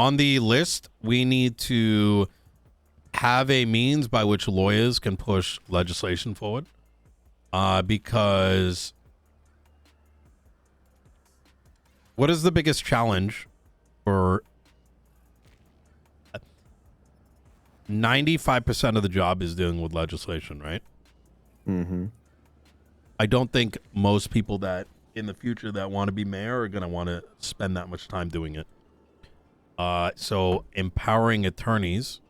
On the list, we need to have a means by which lawyers can push legislation forward. Because what is the biggest challenge for 95% of the job is dealing with legislation, right? Mm-hmm. I don't think most people that in the future that want to be mayor are going to want to spend that much time doing it. So empowering attorneys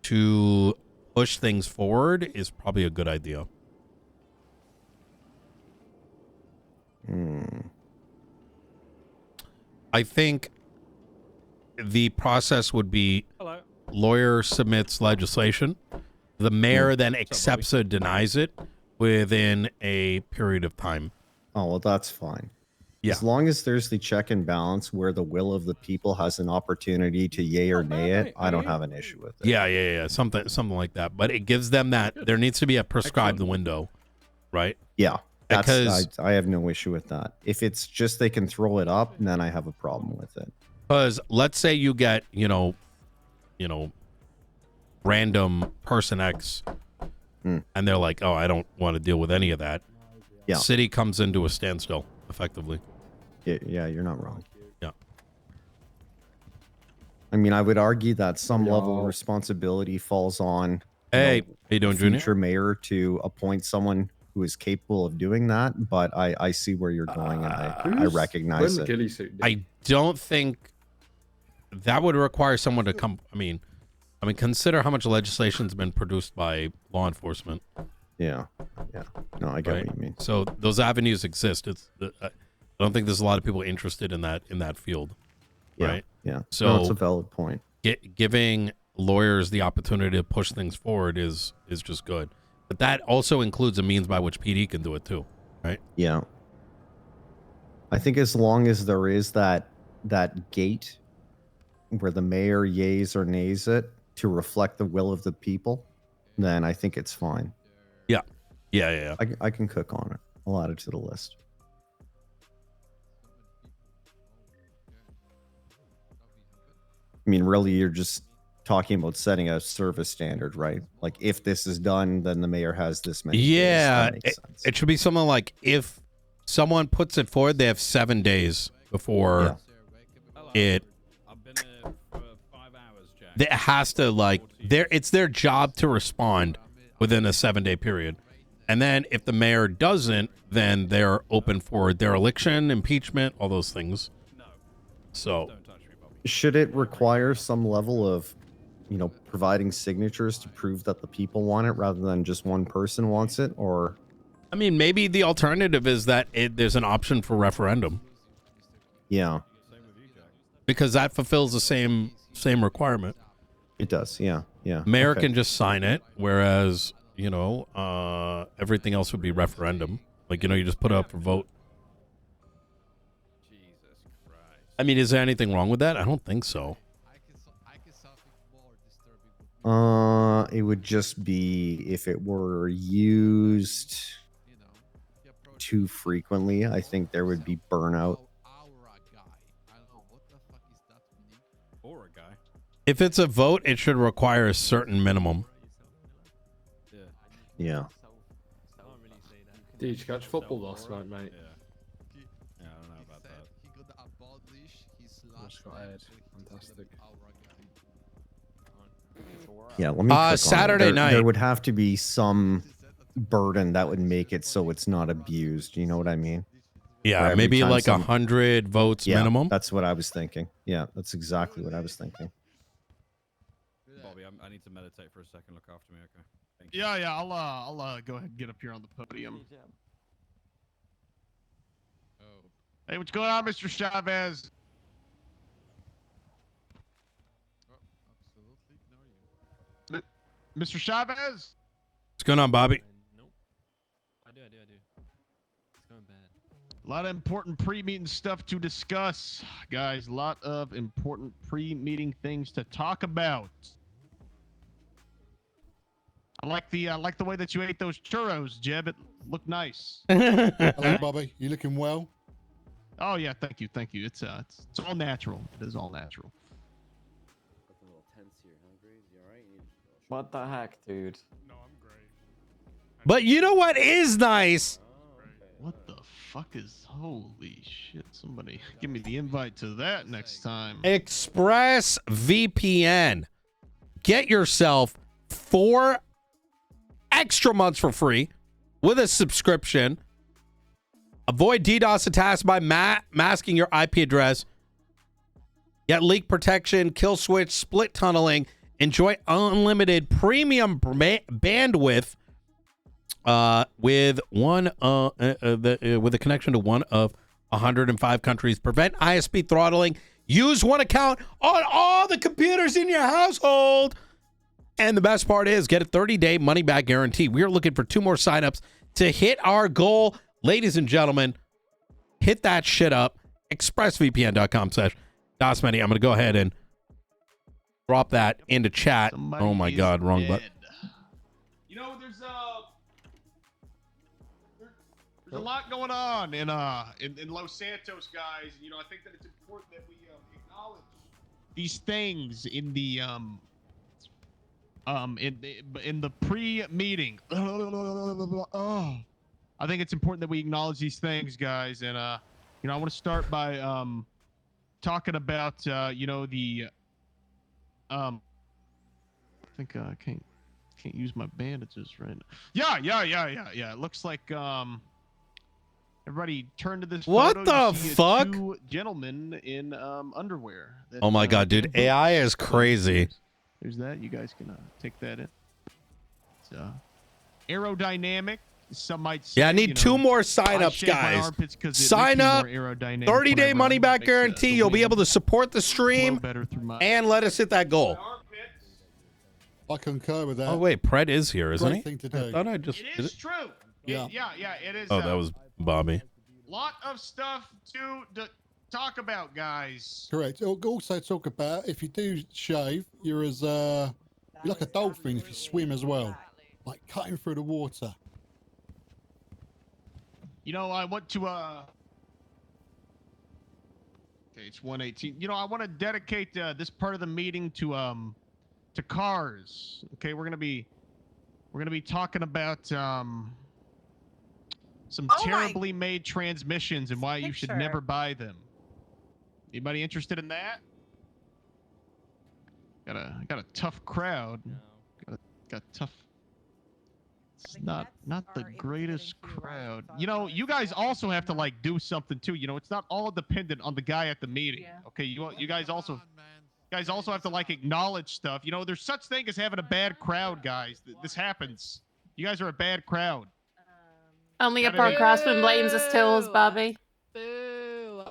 to push things forward is probably a good idea. I think the process would be lawyer submits legislation. The mayor then accepts or denies it within a period of time. Oh, well, that's fine. Yeah. As long as there's the check and balance where the will of the people has an opportunity to yay or nay it, I don't have an issue with it. Yeah. Something like that. But it gives them that there needs to be a prescribed window, right? Yeah. Because I have no issue with that. If it's just they can throw it up, then I have a problem with it. Because let's say you get, random person X, and they're like, oh, I don't want to deal with any of that. Yeah. City comes into a standstill, effectively. Yeah, you're not wrong. Yeah. I mean, I would argue that some level of responsibility falls on how you doing, Junior? future mayor to appoint someone who is capable of doing that, but I see where you're going, and I recognize it. I don't think that would require someone to come. I mean, consider how much legislation's been produced by law enforcement. Yeah. No, I get what you mean. So those avenues exist. I don't think there's a lot of people interested in that field, right? Yeah. So that's a valid point. Giving lawyers the opportunity to push things forward is just good. But that also includes a means by which PD can do it too, right? Yeah. I think as long as there is that gate where the mayor yays or nays it to reflect the will of the people, then I think it's fine. Yeah. I can cook on it. I'll add it to the list. I mean, really, you're just talking about setting a service standard, right? Like, if this is done, then the mayor has this many days. Yeah, That makes sense. it should be something like if someone puts it forward, they have 7 days before it. It has to it's their job to respond within a 7-day period. And then if the mayor doesn't, then they're open for dereliction, impeachment, all those things. So should it require some level of, providing signatures to prove that the people want it rather than just one person wants it? Or, I mean, maybe the alternative is that there's an option for referendum. Yeah. Because that fulfills the same requirement. It does, yeah. Mayor can just sign it, whereas, everything else would be referendum. Like, you just put it up for vote. I mean, is there anything wrong with that? I don't think so. It would just be if it were used too frequently. I think there would be burnout. If it's a vote, it should require a certain minimum. Yeah. Did you catch football last night, mate? Yeah, I don't know about that. Fantastic. Yeah, let me Saturday night. There would have to be some burden that would make it so it's not abused. You know what I mean? Yeah, maybe like 100 votes minimum. That's what I was thinking. Yeah, that's exactly what I was thinking. Bobby, I need to meditate for a second. Look after me, okay? Thank you. Yeah. I'll go ahead and get up here on the podium. Hey, what's going on, Mr. Chavez? Mr. Chavez? What's going on, Bobby? Nope. I do. It's going bad. A lot of important pre-meeting stuff to discuss, guys. A lot of important pre-meeting things to talk about. I like the way that you ate those churros, Jeb. It looked nice. Hello, Bobby. You looking well? Oh yeah, thank you. It's all natural. It is all natural. What the heck, dude? No, I'm great. But you know what is nice? What the fuck is? Holy shit! Somebody give me the invite to that next time. ExpressVPN. Get yourself 4 extra months for free with a subscription. Avoid DDoS attacks by masking your IP address. Get leak protection, kill switch, split tunneling. Enjoy unlimited premium bandwidth with a connection to one of 105 countries. Prevent ISP throttling. Use one account on all the computers in your household. And the best part is get a 30-day money-back guarantee. We are looking for 2 more signups to hit our goal. Ladies and gentlemen, hit that shit up. expressvpn.com/dasMEHDI. I'm going to go ahead and drop that into chat. Somebody Oh my is God, wrong dead. button. You know, there's a lot going on in Los Santos, guys. You know, I think that it's important that we acknowledge these things in the pre-meeting. I think it's important that we acknowledge these things, guys. And you know, I want to start by talking about you know, the I think I can't use my bandages right now. Yeah. It looks like everybody turn to this What photo. the You see fuck? 2 gentlemen in underwear. That, Oh my God, dude. both- AI is crazy. There's that. You guys can take that in. It's aerodynamic. Some might say. Yeah, I need you 2 know, more I signups, shave my guys. armpits 'cause it Sign makes me up, more aerodynamic 30-day whenever money it back makes guarantee. the You'll be wind able to support the blow stream better through my and let us hit that goal. I concur with that. Oh wait, Pred is here, isn't Great he? thing to I do. thought I just It did is it. true. Yeah. Yeah, it is. Oh, that was Bobby. lot of stuff to talk about, guys. Correct. Also talk about if you do shave, you're you're like a dolphin if you swim as well, like cutting through the water. You know, I want to okay, it's 1:18. You know, I want to dedicate this part of the meeting to cars. Okay, we're gonna be talking about some terribly made transmissions and why you should never buy them. Anybody interested in that? Got a tough crowd. Got tough. It's not the greatest crowd. You know, you guys also have to like do something too. You know, it's not all dependent on the guy at the meeting. Okay, you guys also have to like acknowledge stuff. You know, there's such thing as having a bad crowd, guys. This happens. You guys are a bad crowd. Only a poor craftsman blames his tools, Bobby. Boo.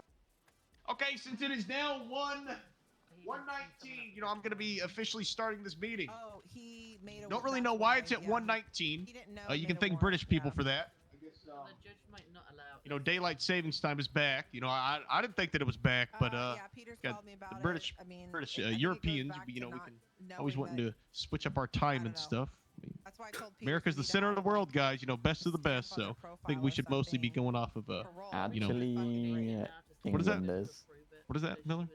Okay, since it is now 1:19, you know, I'm gonna be officially starting this meeting. Oh, he made a Don't really know why it's at 1:19. You can thank British people for that. I guess, you know, daylight savings time is back. You know, I didn't think that it was back, but Peter's got called me about the British it. I mean, British I think it goes Europeans. back You know, to we not can knowing always wanting that- to switch up our time and know. stuff. I mean, That's why I told Peter America's for the me to center of the have world, guys. You know, best of the best. stamp on So their I think profile we or should mostly be something going off of for role. you know. Actually, What is that? England is. What is that, Miller?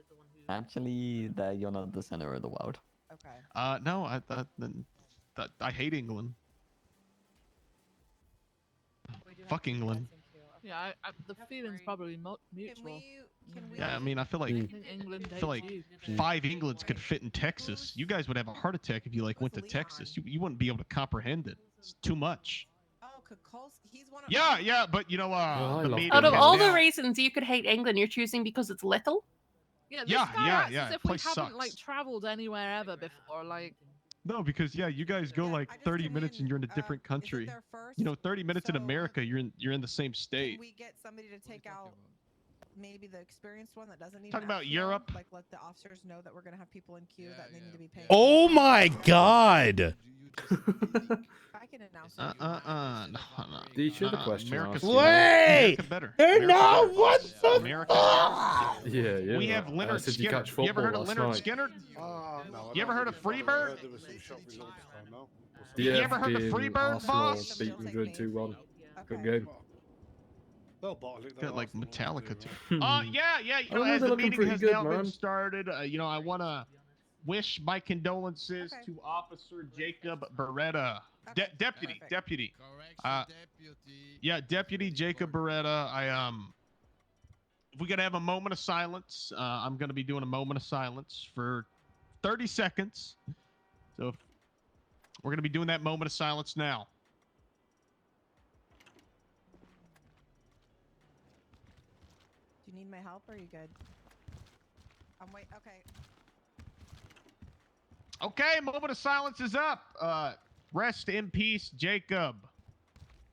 Actually, that you're not the center of the world. Okay. No, I hate England. Fuck England. Yeah, the feeling's probably mutual. Can we Yeah, I mean, I feel like I think England I feel like hates you. 5 Englands could fit in Texas. You guys would have a heart attack if you like went to Texas. You wouldn't be able to comprehend it. It's too much. Oh, Kukul's, he's one of Yeah, but you know, I the love meeting Out of has all the now- reasons you could hate England, you're choosing because it's little? Yeah, Yeah, this guy yeah, acts yeah, as it if we place haven't like sucks. traveled anywhere ever before. Like, No, because you guys go Yeah, like I just 30 came minutes and in, you're in a is different it country. their first? You know, 30 minutes in So, America, you're in the same state. Can we get somebody to take out maybe the experienced one that doesn't need Talking an about FTO? Europe? Like let the officers know that we're gonna have people in queue that they need to be paying. Oh my God. I can announce it. No. You should have question America's asked. Wait! America better. Hey, America no, better. what the America fuck? Yeah. We have I Leonard said you Skinner. catch You ever heard football of last Leonard night. Skinner? No, You ever heard of Freebird? Yeah, You ever heard of Freebird, Arsenal boss? beat Madrid 2-1. Good Okay. game. Got like Metallica too. Hmm. Yeah. You I know, don't know, as they're the looking meeting pretty has good, now been man. started, you know, I wish my condolences Okay. to Officer Jacob Beretta. Okay, Deputy, perfect. deputy. Correction, deputy. Yeah, Deputy Jacob Beretta. If we could have a moment of silence, I'm gonna be doing a moment of silence for 30 seconds. So we're gonna be doing that moment of silence now. Do you need my help or are you good? I'm wait. Okay. Okay, moment of silence is up. Rest in peace, Jacob.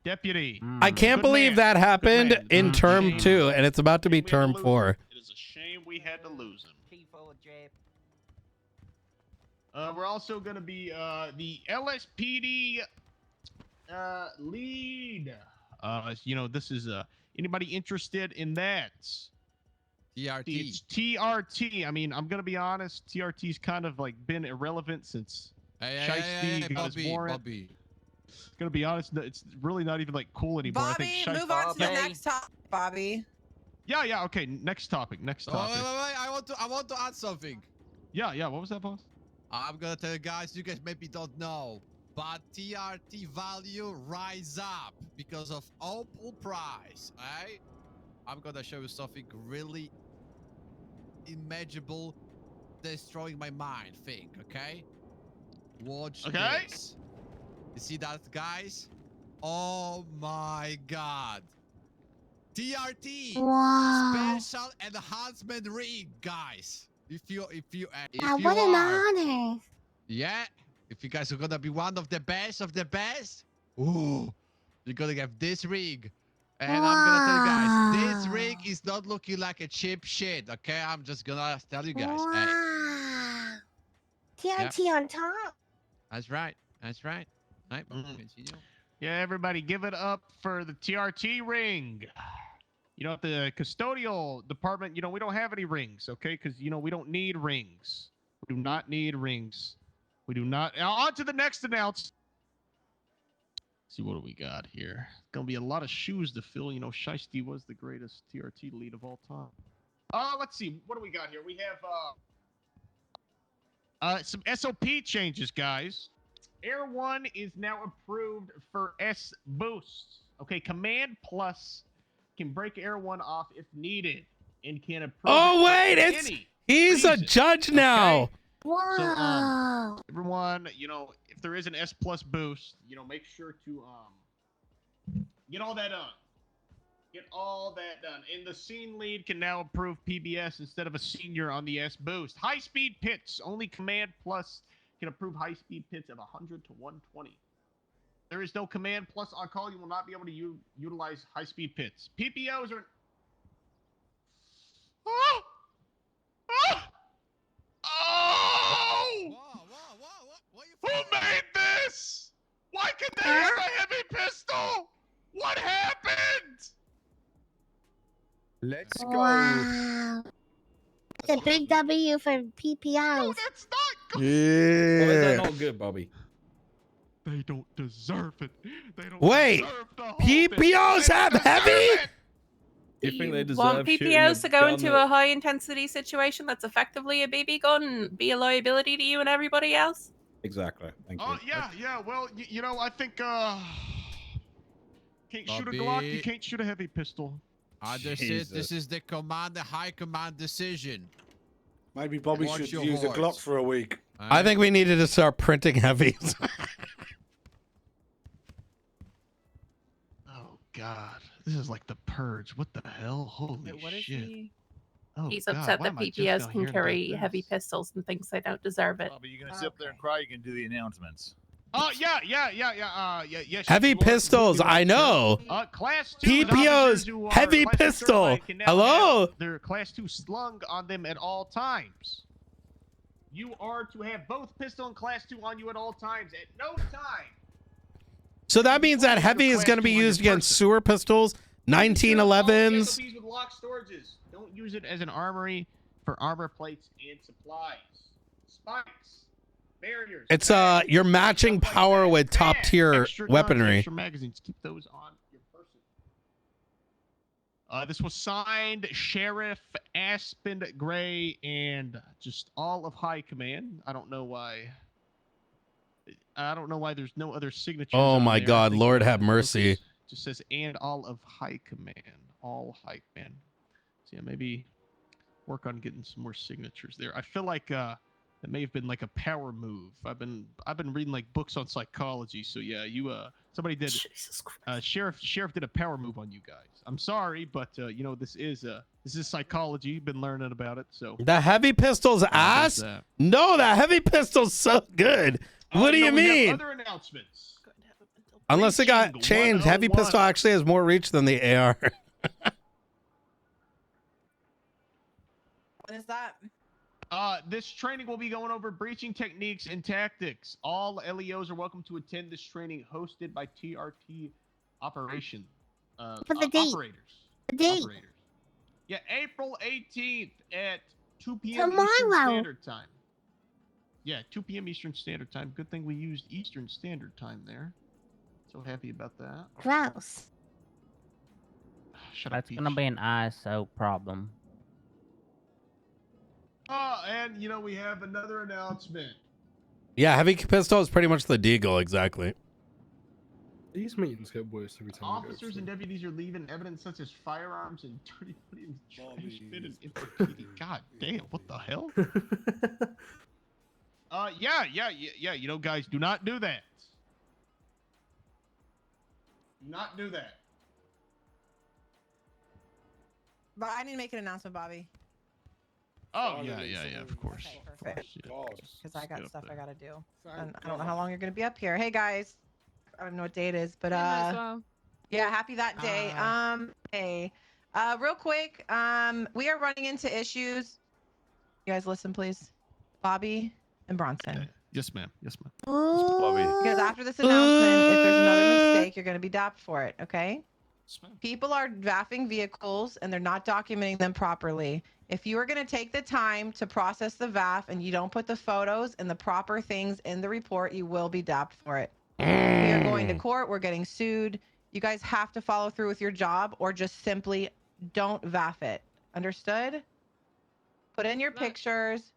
Deputy. I can't Good believe man. that happened man. in term Shame. 2, and it's about to be We had to term lose 4. him. It is a shame we had to lose him. We're also going to be the LSPD lead. You know, this is anybody interested in that? TRT. It's TRT. I mean, I'm going to be honest. TRT's kind of like been irrelevant since Shiesty got his warrant. Bobby. Gonna be honest, it's really not even like cool anymore. I Bobby, think Shiesty- move on to the next topic, Bobby. Yeah. Okay, next topic. Next Oh, topic. wait. I want to add something. Yeah. What was that, boss? I'm gonna tell you guys maybe don't know, but TRT value rise up because of Opal price, right? I'm gonna show you something really imaginable, destroying my mind thing, okay? Watch Okay. this. You see that, guys? Oh my god. TRT special enhancement rig, guys. If you what an honor. yeah, if you guys are gonna be one of the best, ooh, you're gonna get this rig. And I'm gonna tell you guys, this rig is not looking like a cheap shit, okay? I'm just gonna tell you guys. Hey, TNT on top. that's right. Right, Mhm. continue. Yeah, everybody, give it up for the TRT ring. You know, at the custodial department, you know, we don't have any rings, okay? Because, you know, we don't need rings. We do not need rings. We do not. Now, on to the next announcement. See, what do we got here? Gonna be a lot of shoes to fill. You know, Shiesty was the greatest TRT lead of all time. Let's see. What do we got here? We have some SOP changes, guys. Air 1 is now approved for S boosts. Okay, Command Plus can break Air 1 off if needed and can approve. Oh, it wait, for it's any he's a reason, judge now. okay? Wow. So, everyone, you know, if there is an S plus boost, you know, make sure to get all that done. Get all that done. And the scene lead can now approve PBS instead of a senior on the S boost. High speed pits. Only Command Plus can approve high speed pits of 100 to 120. There is no Command Plus on call. You will not be able to utilize high speed pits. PPOs are. Oh! Oh! Oh! What you Who made this? Why can they have a heavy pistol? What happened? Let's go. Wow. It's a big W for No, PPOs. that's not good. Why is that Yeah. not good, Bobby? They don't deserve it. They don't Wait, deserve the whole PPOs thing. have They deserve heavy? it. You think they deserve want shooting PPOs to go gun into that- a high intensity situation that's effectively a BB gun and be a liability to you and everybody else? Exactly. Thank you. Oh, yeah. Well, you know, I think, can't shoot a Glock, Bobby. you can't shoot a heavy pistol. This Jesus. is the high command decision. Maybe Bobby Watch should your use a horse. Glock for a week. I think we needed to start printing heavies. Oh, God. This is like the purge. What the hell? Holy Wait, what is shit. he? Oh, He's God, upset why that am I just PPOs now can hearing about carry heavy this? pistols and thinks they don't deserve it. Bobby, you gonna sit up there and cry? You can do the announcements. Oh, yeah. Yes, Heavy you are pistols, completely I right, know. sir. Class 2 is PPOs, officers who are heavy license pistol. certified can now Hello? have their class 2 slung on them at all times. You are to have both pistol and class 2 on you at all times. At no time. So that means that heavy is going to be used against sewer pistols, 1911s. SOPs with lock storages. Don't use it as an armory for armor plates and supplies. Spikes, barriers. It's bags, you're matching stuff like power that. with top Bags, tier extra guns, weaponry. Extra magazines. Keep those on your person. This was signed Sheriff Aspen Gray and just all of High Command. I don't know why. I don't know why there's no other signatures. Oh on my there. I God, think, Lord have it mercy. just says and all of High Command. All High Command. So yeah, maybe work on getting some more signatures there. I feel like it may have been like a power move. I've been reading like books on psychology. So yeah, you somebody did sheriff did a power move on you guys. I'm sorry, but you know this is psychology. Been learning about it. So The heavy pistol's ass? there's that. No, that heavy pistol's so good. What do you we have mean? other announcements. Unless it got Breaching changed, heavy 101. pistol actually has more reach than the AR. What is that? This training will be going over breaching techniques and tactics. All LEOs are welcome to attend this training hosted by TRT operation For the date. operators. The date. Operators. Yeah, April 18th at 2 p.m. Tomorrow. Eastern Standard Time. Yeah, 2 p.m. Eastern Standard Time. Good thing we used Eastern Standard Time there. So happy about that. Gross. Shut up, That's gonna Peach. be an ISO problem. And you know we have another announcement. Yeah, heavy pistol is pretty much the deagle, exactly. These meetings get worse every time. Officers and deputies are leaving evidence such as firearms and dirty footing, trash bin and implicating. God damn, what the hell? Yeah. You know, guys, do not do that. Do not do that. But I need to make an announcement, Bobby. Oh, yeah, of course. Okay, perfect. Because I got Get up stuff I there. gotta do. And I don't know how long you're gonna be up here. Hey guys, I don't know what day it is, but yeah, happy that day. Hey, real quick, we are running into issues. You guys listen, please. Bobby and Bronson. Okay. Yes, ma'am. Yes, ma'am. Because after this announcement, if there's another mistake, you're gonna be dapped for it. Okay. Yes, ma'am. People are vaffing vehicles and they're not documenting them properly. If you are going to take the time to process the VAF and you don't put the photos and the proper things in the report, you will be dapped for it. We are going to court. We're getting sued. You guys have to follow through with your job or just simply don't VAF it. Understood? Put in your pictures.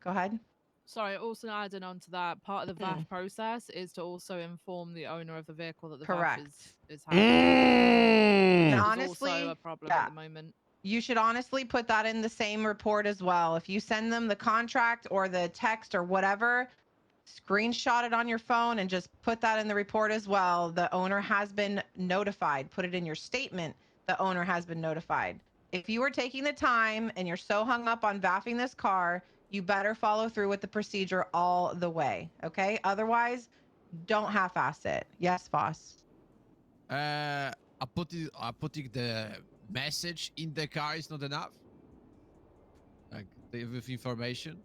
Go ahead. Sorry, also adding on to that, part of the VAF process is to also inform the owner of the vehicle that the Correct. VAF is happening. And Which is honestly, also a problem at the moment. You should honestly put that in the same report as well. If you send them the contract or the text or whatever, screenshot it on your phone and just put that in the report as well. The owner has been notified. Put it in your statement. The owner has been notified. If you are taking the time and you're so hung up on VAFing this car, you better follow through with the procedure all the way. Okay? Otherwise, don't half-ass it. Yes, boss. Putting the message in the car is not enough. Like with information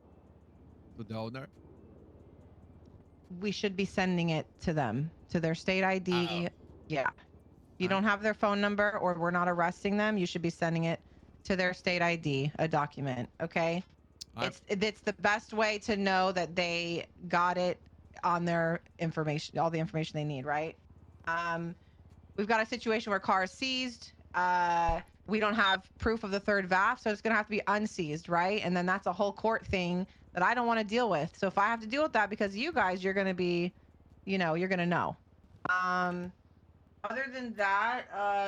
to the owner. We should be sending it to them, to their state ID. Yeah. You don't have their phone number or we're not arresting them, you should be sending it to their state ID, a document, okay? It's the best way to know that they got it on their information, all the information they need, right? We've got a situation where car is seized. We don't have proof of the third VAF, so it's gonna have to be unseized, right? And then that's a whole court thing that I don't want to deal with. So if I have to deal with that because you guys, you're gonna be, you know, you're gonna know. Other than that,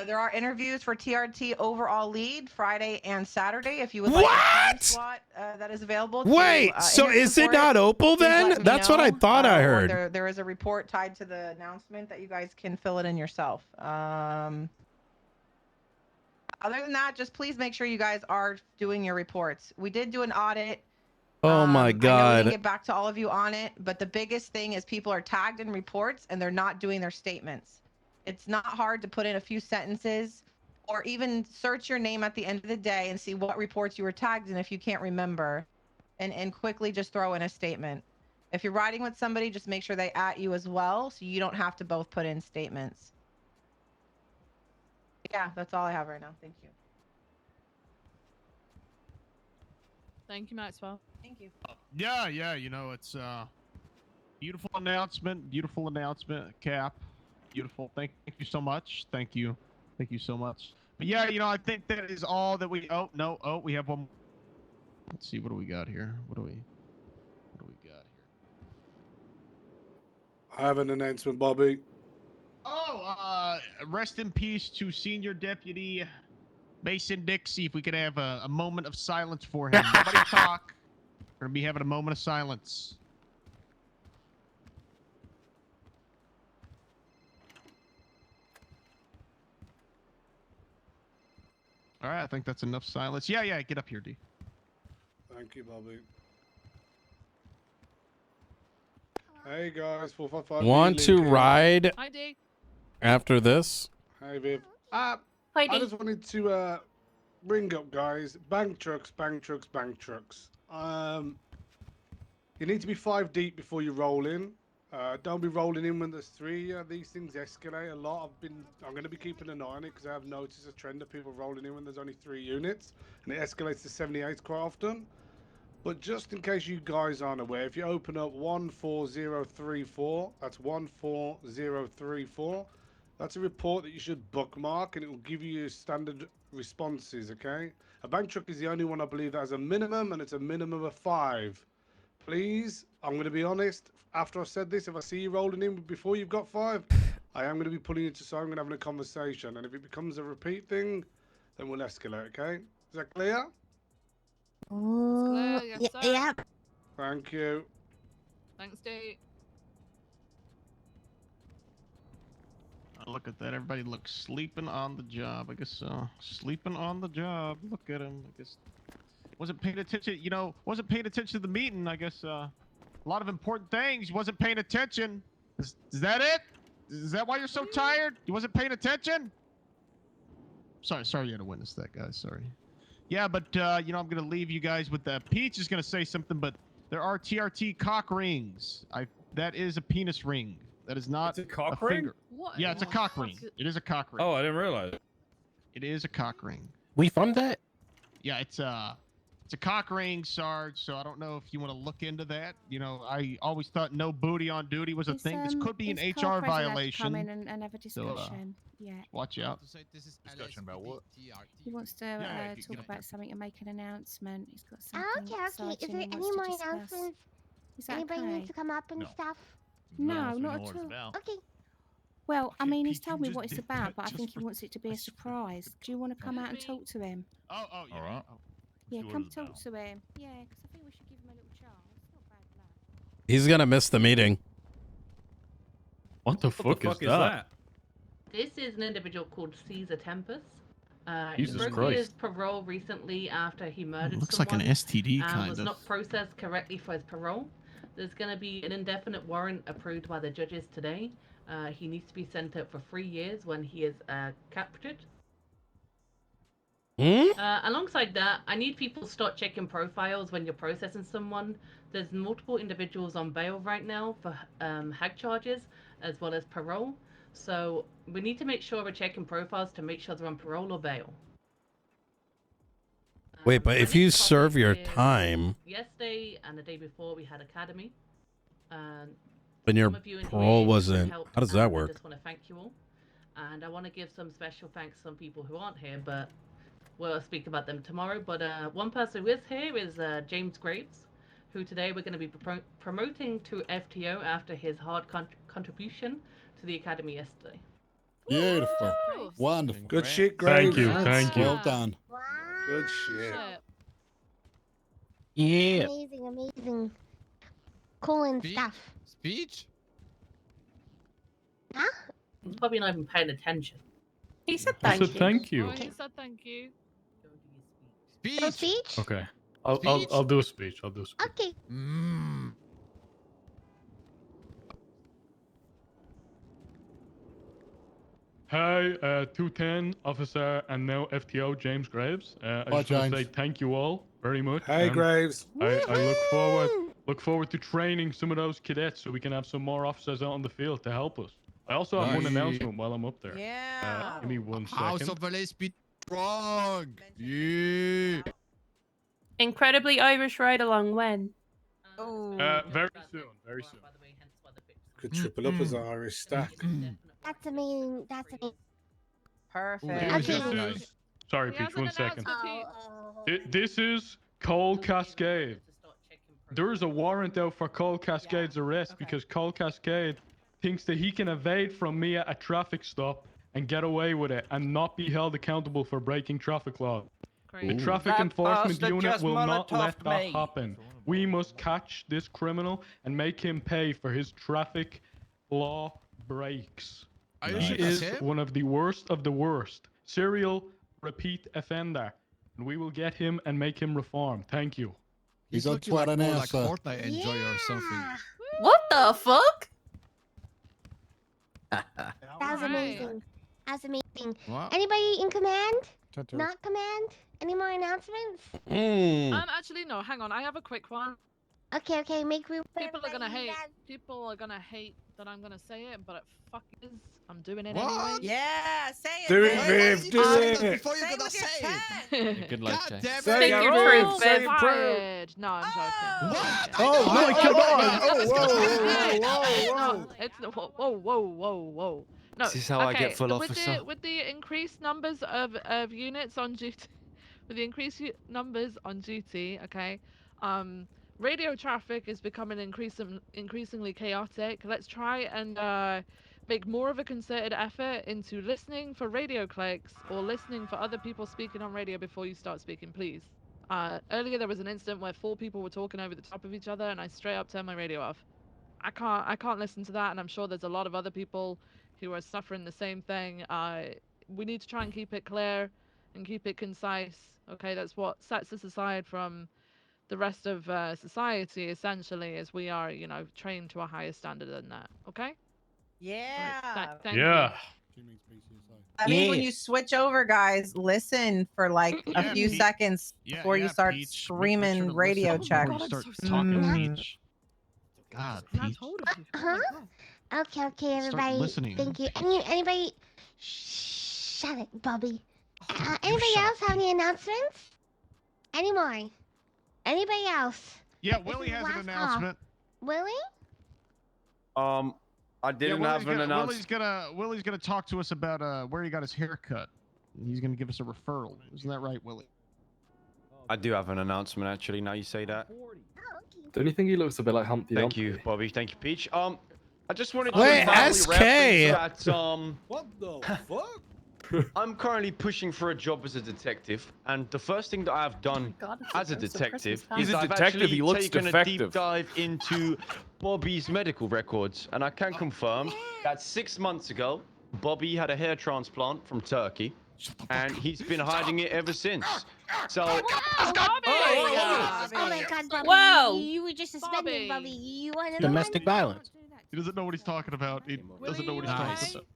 there are interviews for TRT overall lead Friday and Saturday. If you would like a time slot that is available. Wait, so is it not Opal then? That's what I thought I heard. There is a report tied to the announcement that you guys can fill it in yourself. Other than that, just please make sure you guys are doing your reports. We did do an audit. Oh my I know we God. didn't get back to all of you on it, but the biggest thing is people are tagged in reports and they're not doing their statements. It's not hard to put in a few sentences or even search your name at the end of the day and see what reports you were tagged in if you can't remember and quickly just throw in a statement. If you're riding with somebody, just make sure they at you as well so you don't have to both put in statements. Yeah, that's all I have right now. Thank you. Thank you, Maxwell. Thank you. Yeah, you know, it's beautiful announcement, Cap. Beautiful. Thank you so much. Thank you so much. But yeah, you know, I think that is all that we. Oh no! Oh, we have one. Let's see. What do we got here? What do we got here? I have an announcement, Bobby. Oh, rest in peace to Senior Deputy Mason Dixie. If we could have a moment of silence for him. Nobody talk. We're gonna be having a moment of silence. All right, I think that's enough silence. Yeah, get up here, D. Thank you, Bobby. Hey guys, 455. Want to ride Hi, D. after this? Hey, Viv. Hi, I D. just wanted to bring up, guys. Bank trucks, bank trucks, bank trucks. You need to be 5 deep before you roll in. Don't be rolling in when there's 3. These things escalate a lot. I'm going to be keeping an eye on it because I have noticed a trend of people rolling in when there's only 3 units, and it escalates to 78 quite often. But just in case you guys aren't aware, if you open up 14034, that's 14034. That's a report that you should bookmark, and it will give you standard responses. Okay, a bank truck is the only one I believe that has a minimum, and it's a minimum of 5. Please, I'm going to be honest. After I've said this, if I see you rolling in before you've got 5, I am going to be pulling you to side. I'm going to have a conversation. And if it becomes a repeat thing, then we'll escalate, okay? Is that clear? Oh, Yes, sir. yeah. Thank you. Thanks, D. Look at that. Everybody looks sleeping on the job. I guess sleeping on the job. Look at him. I guess wasn't paying attention. You know, wasn't paying attention to the meeting. I guess a lot of important things. Wasn't paying attention. Is that it? Is that why you're so tired? You wasn't paying attention? Sorry you had to witness that, guys. Sorry. Yeah, but you know, I'm gonna leave you guys with that. Peach is gonna say something, but there are TRT cock rings. That is a penis ring. That is not It's a cock a ring? finger. What? Yeah, it's a cock ring. It is a cock ring. Oh, I didn't realize. It is a cock ring. We fund that? Yeah, it's a cock ring, Sarge. So I don't know if you want to look into that. You know, I always thought no booty on duty was a thing. This could be an HR violation. Come in and have a discussion. Yeah. Watch out. Discussion about what? He wants to Yeah, talk about something and make an announcement. He's got Oh, something okay. Is exciting there he any wants more to discuss. announcements? Is that Anybody okay? need to come up and No. stuff? No, not at all. Okay. Well, I Okay, mean, he's Pete, told you me just what it's did about, that but I just think he for- wants it to be a surprise. Do you want to come out and talk to him? Oh, yeah. All right. Oh. Yeah, see what come it's talk about. to him. Yeah, because I think we should give him a little chance. It's not bad luck. He's gonna miss the meeting. What the fuck is that? This is an individual called Caesar Tempest. Jesus he broke Christ. his parole recently after he murdered Looks like an someone. STD and kind was of. not processed correctly for his parole. There's going to be an indefinite warrant approved by the judges today. He needs to be sent up for 3 years when he is captured. Alongside that, I need people to start checking profiles when you're processing someone. There's multiple individuals on bail right now for hag charges as well as parole. So we need to make sure we're checking profiles to make sure they're on parole or bail. Wait, but my if you next serve topic your is time, yesterday and the day before we had academy. then your Some of you in parole here wasn't. helped, How does that I work? just want to thank you all, and I want to give some special thanks to some people who aren't here, but we'll speak about them tomorrow. But one person who is here is James Graves, who today we're going to be promoting to FTO after his hard contribution to the academy yesterday. Beautiful. Woo! Wonderful. Good shit, Graves. Thank you. Well done. Wow. Good shit. Yeah. Amazing, amazing. Cool and stuff. Speech? Huh? He's probably not even paying attention. He said I thank said you. thank you. Oh, he said thank you. No speech? Okay. Speech? I'll do a speech. I'll do a speech. Okay. Hi, 210 officer and now FTO James Graves. I Hi, just want to say James. thank you all very much. Hey, and Graves. I look forward to training some of those cadets so we can have some more officers out on the field to help us. I also have one Nice. announcement while I'm up there. Yeah. Give me 1 House second. of Police be strong. Yeah. Incredibly Irish ride along when? Oh. Very soon. Very soon. Could triple up as an Irish stack. That's amazing. That's amazing. Perfect. This is. Sorry, He Peach. hasn't 1 announced second. the Pete. This is Cole Cascade. There is a warrant out for Cole Cascade's arrest because Cole Cascade thinks that he can evade from me at a traffic stop and get away with it and not be held accountable for breaking traffic law. The traffic That enforcement bastard unit just will not Molotov'd let that me. happen. We must catch this criminal and make him pay for his traffic law breaks. Are you He sure that's is him? one of the worst. Serial repeat offender. And we will get him and make him reform. Thank you. He's He's got looking like quite an more like answer. Fortnite enjoyer or something. What the fuck? That was amazing. That was amazing. What? Anybody in command? Not command? Any more announcements? Actually, no. Hang on. I have a quick one. Okay, make room for People are gonna everybody hate. then. People are gonna hate that I'm gonna say it, but it fuck is. I'm doing it What? anyway. Yeah, say it. Do it, man. Viv, do it. Before you gonna say it. Good God luck, Jay. damn Say it. your You're proof, all say your proof. fired. No, I'm joking. What? Oh my I know. God! I was gonna Whoa! No, it's whoa. No, This is how I get full with officer. with the increased numbers of units on duty, with the increased numbers on duty, okay, radio traffic is becoming increasingly chaotic. Let's try and make more of a concerted effort into listening for radio clicks or listening for other people speaking on radio before you start speaking, please. Earlier there was an incident where 4 people were talking over the top of each other, and I straight up turned my radio off. I can't listen to that, and I'm sure there's a lot of other people who are suffering the same thing. We need to try and keep it clear and keep it concise. Okay, that's what sets us aside from the rest of society, essentially, as we are, trained to a higher standard than that. Okay? Yeah. Thank Yeah. She means PCSA. That means when Yeah. you switch over, guys, listen for like a Yeah, few Pete. seconds before you start Peach. Make sure screaming to radio listen check. before you God, start I'm so talking, sorry. Peach. God, you. I Peach. told you. Oh my Huh? God. Okay, everybody. listening. Thank you. Anybody? Shut it, Bubby. You Anybody shut else up, have any announcements? Any more? Anybody else? Yeah, This Willie is has an last call. announcement. Willie? I didn't have an announcement. Willie's gonna talk to us about where he got his hair cut. He's gonna give us a referral. Isn't that right, Willie? I do have an announcement actually. Now you say that. Oh, okay. Don't you think he looks a bit like Humpty Thank Dumpty? you, Bobby. Thank you, Peach. I just wanted to Wait, finally SK. reference that What the fuck? I'm currently pushing for a job as a detective, and the first thing that I've done as a detective He's is a I've detective, actually he looks taken a deep defective. dive into Bobby's medical records, and I can confirm that 6 months ago, Bobby had a hair transplant from Turkey, and he's been hiding it ever since. So, Oh my God, Bubby! Whoa. You were just suspended, Bobby. Bubby. You want to Domestic violence. He doesn't know what he's talking about. He doesn't know what he's Nice. talking about.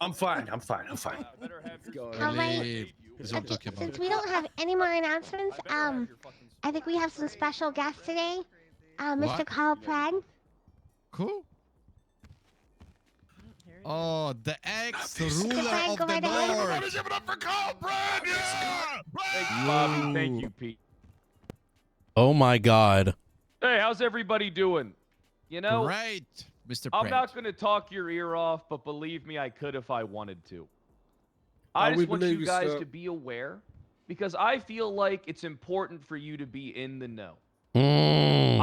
I'm fine. I'm fine. All right. Willie is what I'm talking about. Since we don't have any more announcements, I think we have some special guests today. Mr. What? Carl Pratt. Cool. Oh, the ex-ruler Frank, of go the right ahead. North. give it up for Carl Brad! Yeah! Thank you, Bobby. Thank you, Pete. Oh my God. Hey, how's everybody doing? You know, Great, Mr. I'm Pratt. not going to talk your ear off, but believe me, I could if I wanted to. I we just want believe you you, guys sir. to be aware because I feel like it's important for you to be in the know. Mm.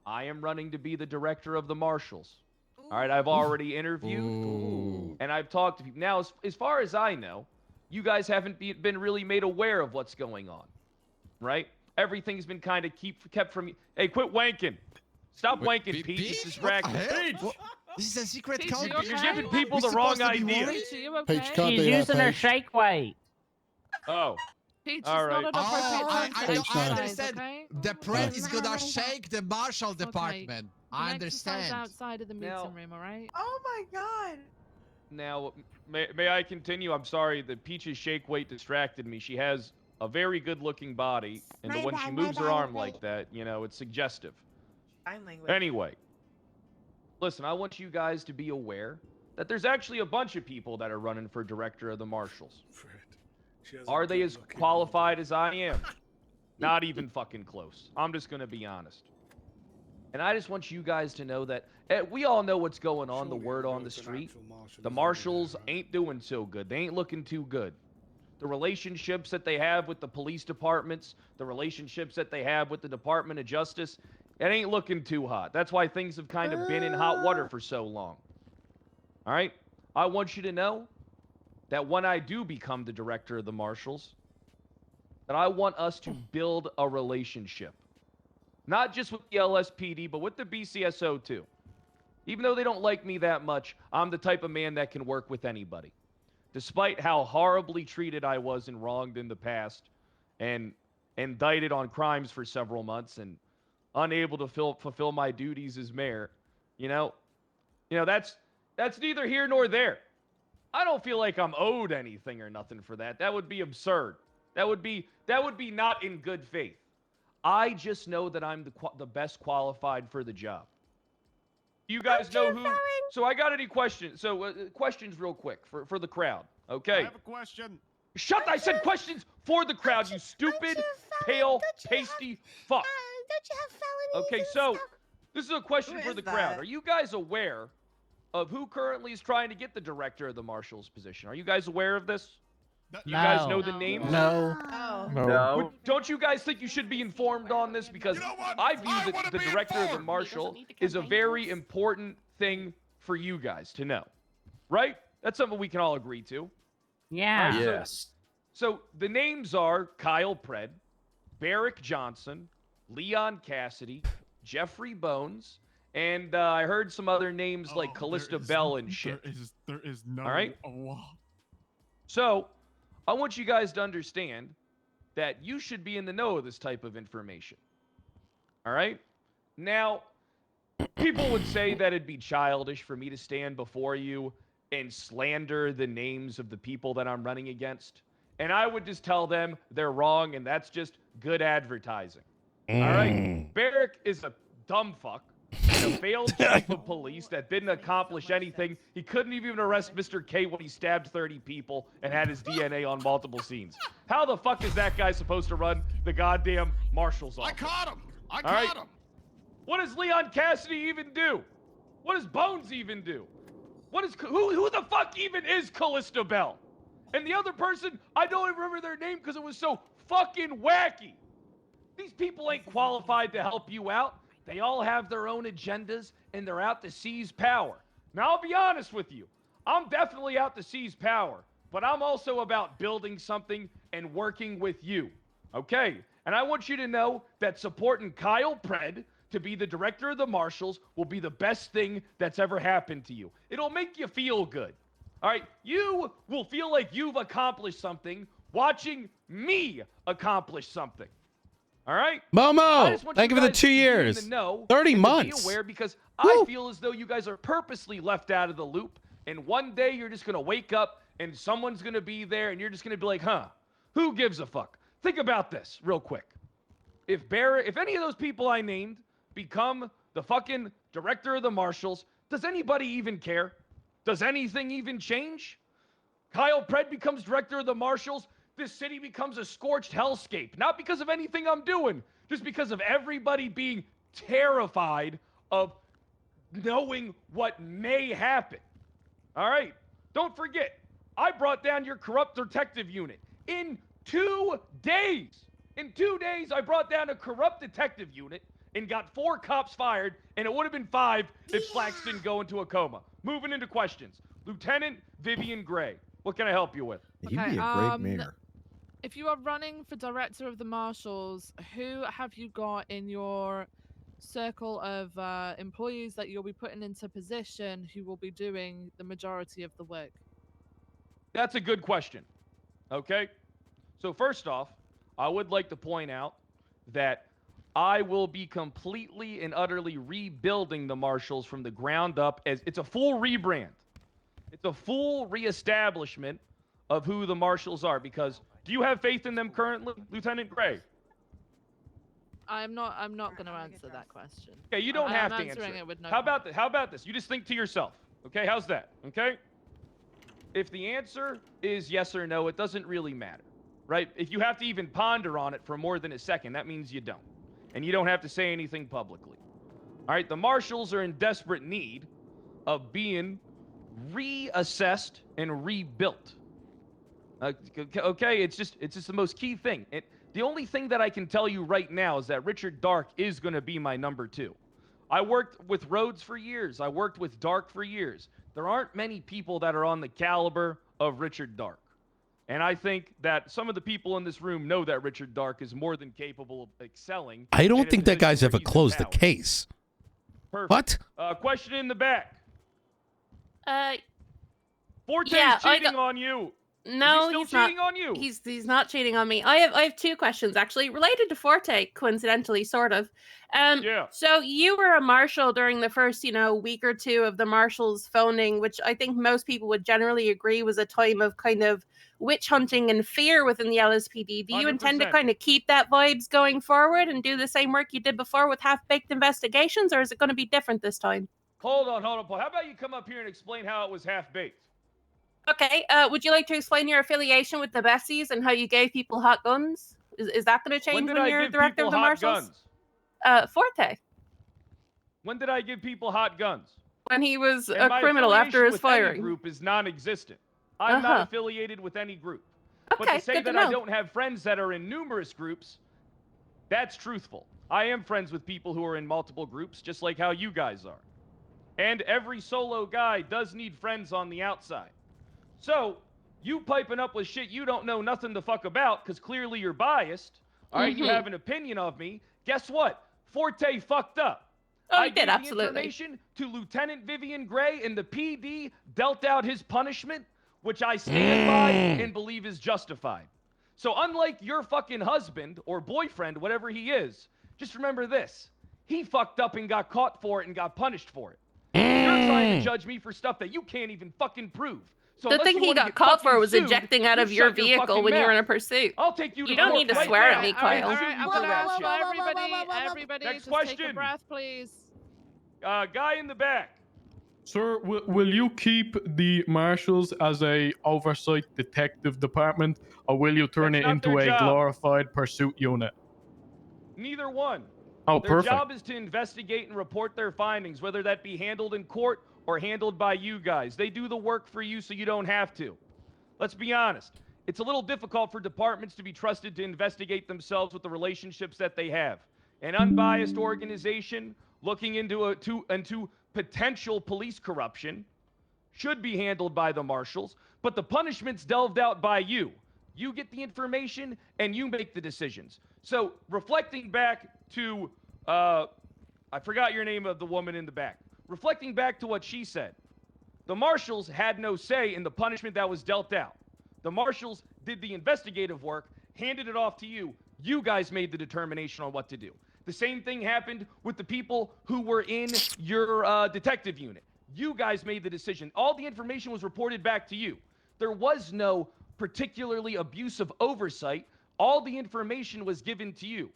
I am running to be the director of the marshals. All right, I've already interviewed Ooh. and I've talked to people. Now, as far as I know, you guys haven't been really made aware of what's going on, right? Everything's been kind of kept from you. Hey, quit wanking. Stop Wait, wanking, Pete. It's What the distracting. hell? What? This is a secret Pete, code. you You're okay? giving people We the wrong supposed to be idea. worried? Peach, are you okay? Peach can't She's do that, using her Peach. shake weight. Oh, Peach, All it's right. not an appropriate time to I exercise, understand. okay? The Pratt is gonna Oh. shake the marshal department. You I can exercise understand. outside of the meeting Now- room, all right? Oh my God. now, may I continue? I'm sorry, the Peach's shake weight distracted me. She has a very good-looking body, and My when she bad, moves my her bad, arm wait. like that, it's suggestive. Sign language. Anyway, listen, I want you guys to be aware that there's actually a bunch of people that are running for director of the marshals. Are they as qualified as I am? Not even fucking close. I'm just gonna be honest. And I just want you guys to know that we all know what's going on, the word on the street. The marshals ain't doing so good. They ain't looking too good. The relationships that they have with the police departments, the relationships that they have with the Department of Justice, it ain't looking too hot. That's why things have kind of been in hot water for so long. All right? I want you to know that when I do become the director of the marshals, that I want us to build a relationship. Not just with the LSPD, but with the BCSO too. Even though they don't like me that much, I'm the type of man that can work with anybody. Despite how horribly treated I was and wronged in the past, and indicted on crimes for several months and unable to fulfill my duties as mayor, you know, that's neither here nor there. I don't feel like I'm owed anything or nothing for that. That would be absurd. That would be not in good faith. I just know that I'm the best qualified for the job. You guys know who? So I got any questions? So questions real quick for the crowd. Okay. I have a question. Shut! I said questions for the crowd. You stupid, pale, pasty fuck. Don't you have felonies? Okay, and so stuff? this is a question Who for is the crowd. that? Are you guys aware of who currently is trying to get the director of the marshals position? Are you guys aware of this? You guys know the names? Oh. No. Don't you guys think you should be informed on this? Because You know what? I view I that wanna the be director of the informed. marshal is a very important thing for you guys to know. Right? That's something we can all agree to. Yeah. Right, Yes. So the names are Kyle Pred, Barrick Johnson, Leon Cassidy, Jeffrey Bones, and I heard some other names like Callista Bell and shit. There is no. All right? So I want you guys to understand that you should be in the know of this type of information. All right? Now, people would say that it'd be childish for me to stand before you and slander the names of the people that I'm running against. And I would just tell them they're wrong, and that's just good advertising. All right? Barrick is a dumb fuck. And a failed chief of police that didn't accomplish anything. He couldn't even arrest Mr. K when he stabbed 30 people and had his DNA on multiple scenes. How the fuck is that guy supposed to run the goddamn marshal's office? I caught him. I All caught right? him. What does Leon Cassidy even do? What does Bones even do? Who the fuck even is Callista Bell? And the other person, I don't even remember their name because it was so fucking wacky. These people ain't qualified to help you out. They all have their own agendas, and they're out to seize power. Now, I'll be honest with you. I'm definitely out to seize power, but I'm also about building something and working with you, okay? And I want you to know that supporting Kyle Pred to be the director of the marshals will be the best thing that's ever happened to you. It'll make you feel good, all right? You will feel like you've accomplished something watching me accomplish something. All right? I Momo, just want thank you for the guys 2 to be in years. the know 30 and to months. Be aware because Woo. I feel as though you guys are purposely left out of the loop, and one day you're just gonna wake up and someone's gonna be there, and you're just gonna be like, huh? Who gives a fuck? Think about this real quick. If any of those people I named become the fucking director of the marshals, does anybody even care? Does anything even change? Kyle Pred becomes director of the marshals. This city becomes a scorched hellscape. Not because of anything I'm doing, just because of everybody being terrified of knowing what may happen. All right? Don't forget, I brought down your corrupt detective unit in 2 days. In 2 days, I brought down a corrupt detective unit and got 4 cops fired, and it would have been 5 if Slacks didn't go into a coma. Moving into questions. Lieutenant Vivian Gray, what can I help you with? He'd Okay, be a great mayor. If you are running for director of the marshals, who have you got in your circle of employees that you'll be putting into position who will be doing the majority of the work? That's a good question. Okay? So first off, I would like to point out that I will be completely and utterly rebuilding the marshals from the ground up. As it's a full rebrand. It's a full reestablishment of who the marshals are, because do you have faith in them currently, Lieutenant Gray? I'm not going to answer that question. Okay, you don't have to answer answer it with no. How about this? You just think to yourself. Okay, how's that? Okay? If the answer is yes or no, it doesn't really matter. Right? If you have to even ponder on it for more than a second, that means you don't. And you don't have to say anything publicly. All right, the marshals are in desperate need of being reassessed and rebuilt. Okay, it's just the most key thing. The only thing that I can tell you right now is that Richard Dark is going to be my number 2. I worked with Rhodes for years. I worked with Dark for years. There aren't many people that are on the caliber of Richard Dark. And I think that some of the people in this room know that Richard Dark is more than capable of excelling. I in don't a think that position guy's where ever he's in closed the power. case. Perfect. What? Question in the back. Forte's Yeah, cheating on you. No, Is he he's still not. cheating on you? He's not cheating on me. I have 2 questions actually related to Forte, coincidentally, sort of. Yeah. So you were a marshal during the first, week or 2 of the marshals phoning, which I think most people would generally agree was a time of kind of witch hunting and fear within the LSPD. Do you intend to 100%. kind of keep that vibes going forward and do the same work you did before with half-baked investigations, or is it going to be different this time? Hold on, Paul. How about you come up here and explain how it was half-baked? Okay, would you like to explain your affiliation with the Bessies and how you gave people hot guns? Is that going to change When when, did I you're give director people of the hot marshals? guns? Forte, When did I give people hot guns? when he was And a my criminal after affiliation his with any firing. group is non-existent. I'm not Uh-huh. affiliated with any group. But Okay, to say good to that I know. don't have friends that are in numerous groups, that's truthful. I am friends with people who are in multiple groups, just like how you guys are. And every solo guy does need friends on the outside. So, you piping up with shit you don't know nothing the fuck about, because clearly you're biased, all right, you have an opinion of me, guess what? Forte fucked up. Oh, I he did, gave the absolutely. information to Lieutenant Vivian Gray, and the PD dealt out his punishment, which I stand by and believe is justified. So unlike your fucking husband or boyfriend, whatever he is, just remember this. He fucked up and got caught for it and got punished for it. You're trying to judge me for stuff that you can't even fucking prove. So The unless thing you he wanna got get caught for fucking was sued, ejecting out you of your shut vehicle fucking when you were in a mouth. pursuit. I'll take you to You don't court need to right swear now. at me, and Kyle. sue All right, you I'm for gonna that ask shit. for everybody Next just take question. a breath, please. Guy in the back. Sir, will you keep the marshals as a oversight detective department, or will you turn That's it not into their a job. glorified pursuit unit? Neither one. Oh, Their perfect. job is to investigate and report their findings, whether that be handled in court or handled by you guys. They do the work for you so you don't have to. Let's be honest. It's a little difficult for departments to be trusted to investigate themselves with the relationships that they have. An unbiased organization looking into potential police corruption should be handled by the marshals, but the punishment's delved out by you. You get the information and you make the decisions. So, reflecting back to, I forgot your name of the woman in the back. Reflecting back to what she said, the marshals had no say in the punishment that was dealt out. The marshals did the investigative work, handed it off to you. You guys made the determination on what to do. The same thing happened with the people who were in your detective unit. You guys made the decision. All the information was reported back to you. There was no particularly abusive oversight. All the information was given to you.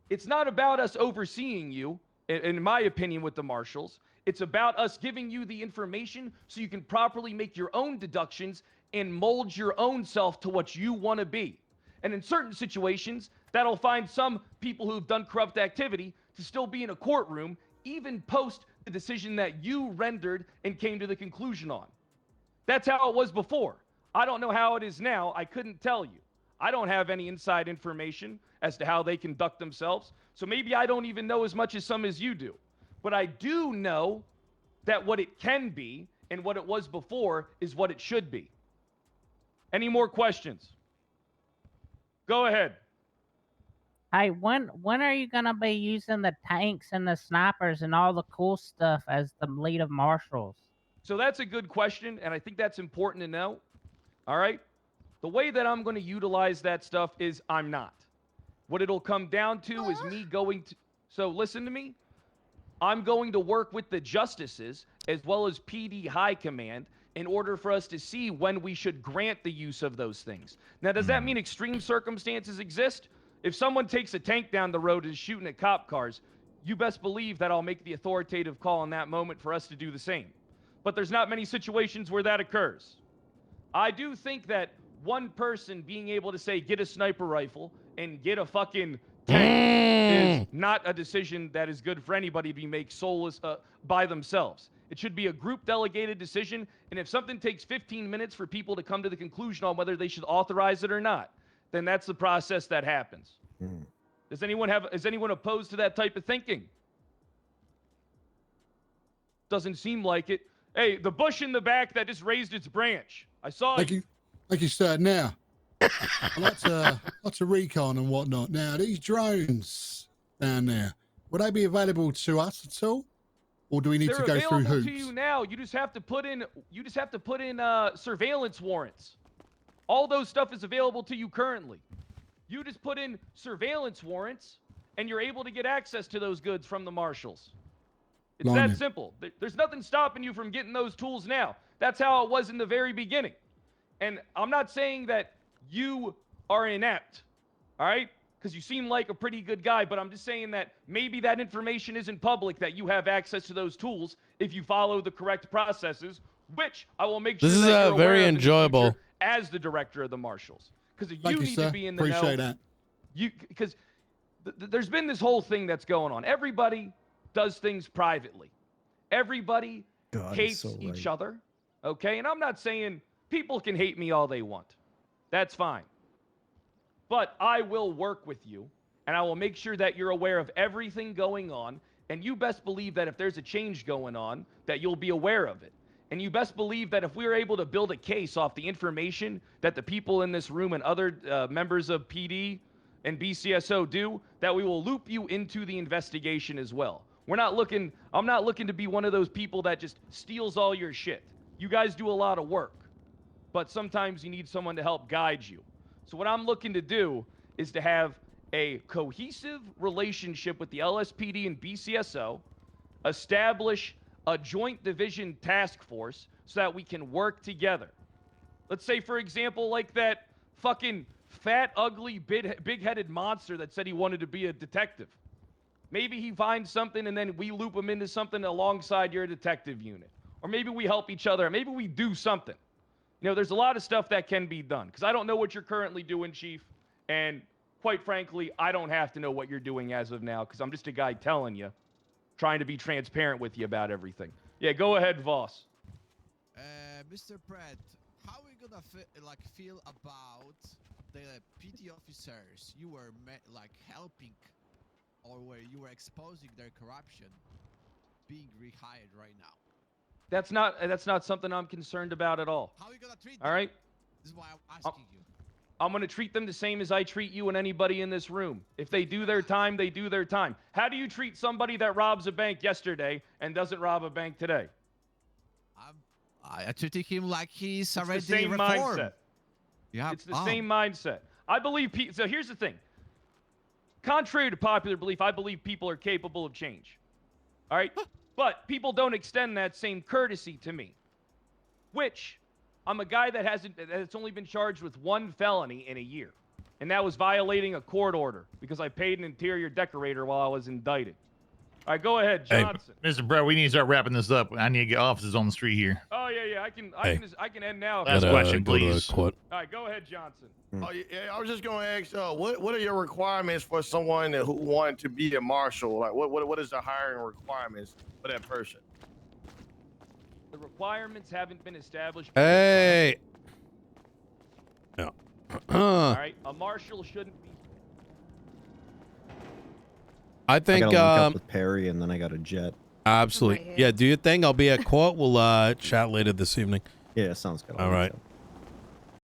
It's not about us overseeing you, in my opinion, with the marshals. It's about us giving you the information so you can properly make your own deductions and mold your own self to what you want to be. And in certain situations, that'll find some people who've done corrupt activity to still be in a courtroom, even post the decision that you rendered and came to the conclusion on. That's how it was before. I don't know how it is now. I couldn't tell you. I don't have any inside information as to how they conduct themselves. So maybe I don't even know as much as some as you do. But I do know that what it can be and what it was before is what it should be. Any more questions? Go ahead. Hey, when are you gonna be using the tanks and the snipers and all the cool stuff as the lead of marshals? So that's a good question, and I think that's important to know. All right? The way that I'm going to utilize that stuff is I'm not. What it'll come down to is me going to... So listen to me. I'm going to work with the justices as well as PD High Command in order for us to see when we should grant the use of those things. Now, does that mean extreme circumstances exist? If someone takes a tank down the road and is shooting at cop cars, you best believe that I'll make the authoritative call in that moment for us to do the same. But there's not many situations where that occurs. I do think that one person being able to say, get a sniper rifle and get a fucking tank is not a decision that is good for anybody to be made soulless by themselves. It should be a group delegated decision, and if something takes 15 minutes for people to come to the conclusion on whether they should authorize it or not, then that's the process that happens. Is anyone opposed to that type of thinking? Doesn't seem like it. Hey, the bush in the back that just raised its branch. I saw it. Like you said, now, lots of recon and whatnot. Now, these drones down there, would they be available to us at all, or do we need to go through hoops? To you now. You just have to put in. Surveillance warrants. All those stuff is available to you currently. You just put in surveillance warrants, and you're able to get access to those goods from the marshals. It's that simple. There's nothing stopping you from getting those tools now. That's how it was in the very beginning. And I'm not saying that you are inept, all right? Because you seem like a pretty good guy, but I'm just saying that maybe that information isn't public, that you have access to those tools if you follow the correct processes, which I will make sure This is that you're very aware of in the enjoyable. future as the director of the marshals. Because you Thank you, need sir. to be in the Appreciate know. that. Because there's been this whole thing that's going on. Everybody does things privately. Everybody hates each other, okay? And I'm not saying people can hate me all they want. That's fine. But I will work with you, and I will make sure that you're aware of everything going on, and you best believe that if there's a change going on, that you'll be aware of it. And you best believe that if we're able to build a case off the information that the people in this room and other members of PD and BCSO do, that we will loop you into the investigation as well. I'm not looking to be one of those people that just steals all your shit. You guys do a lot of work, but sometimes you need someone to help guide you. So what I'm looking to do is to have a cohesive relationship with the LSPD and BCSO, establish a joint division task force so that we can work together. Let's say, for example, like that fucking fat, ugly, big-headed monster that said he wanted to be a detective. Maybe he finds something and then we loop him into something alongside your detective unit. Or maybe we help each other. Maybe we do something. You know, there's a lot of stuff that can be done. Because I don't know what you're currently doing, Chief. And quite frankly, I don't have to know what you're doing as of now. Because I'm just a guy telling you. Trying to be transparent with you about everything. Yeah, go ahead, Voss. Mr. Pratt, how are you gonna feel about the PD officers you were helping, or where you were exposing their corruption, being rehired right now? That's not something I'm concerned about at all. How are you gonna treat them? All right. This is why I'm asking you. I'm going to treat them the same as I treat you and anybody in this room. If they do their time, they do their time. How do you treat somebody that robs a bank yesterday and doesn't rob a bank today? I treat him like he's already It's the same reformed. mindset. Yeah, it's the same mindset. I believe so here's the thing. Contrary to popular belief, I believe people are capable of change. All right? But people don't extend that same courtesy to me. Which I'm a guy that's only been charged with one felony in a year. And that was violating a court order because I paid an interior decorator while I was indicted. All right, go ahead, Johnson. Hey, Mr. Brett, we need to start wrapping this up. I need to get officers on the street here. Oh yeah, I can end now. Last question, please. All right, go ahead, Johnson. Oh, yeah, I was just going to ask, what are your requirements for someone who wanted to be a marshal? Like, what is the hiring requirements for that person? The requirements haven't been established. Hey. No. All right, a marshal shouldn't be. I think I gotta link up with Perry, and then I got a jet. Absolutely. Yeah, do your thing. I'll be at court. We'll chat later this evening. Yeah, sounds good. All right.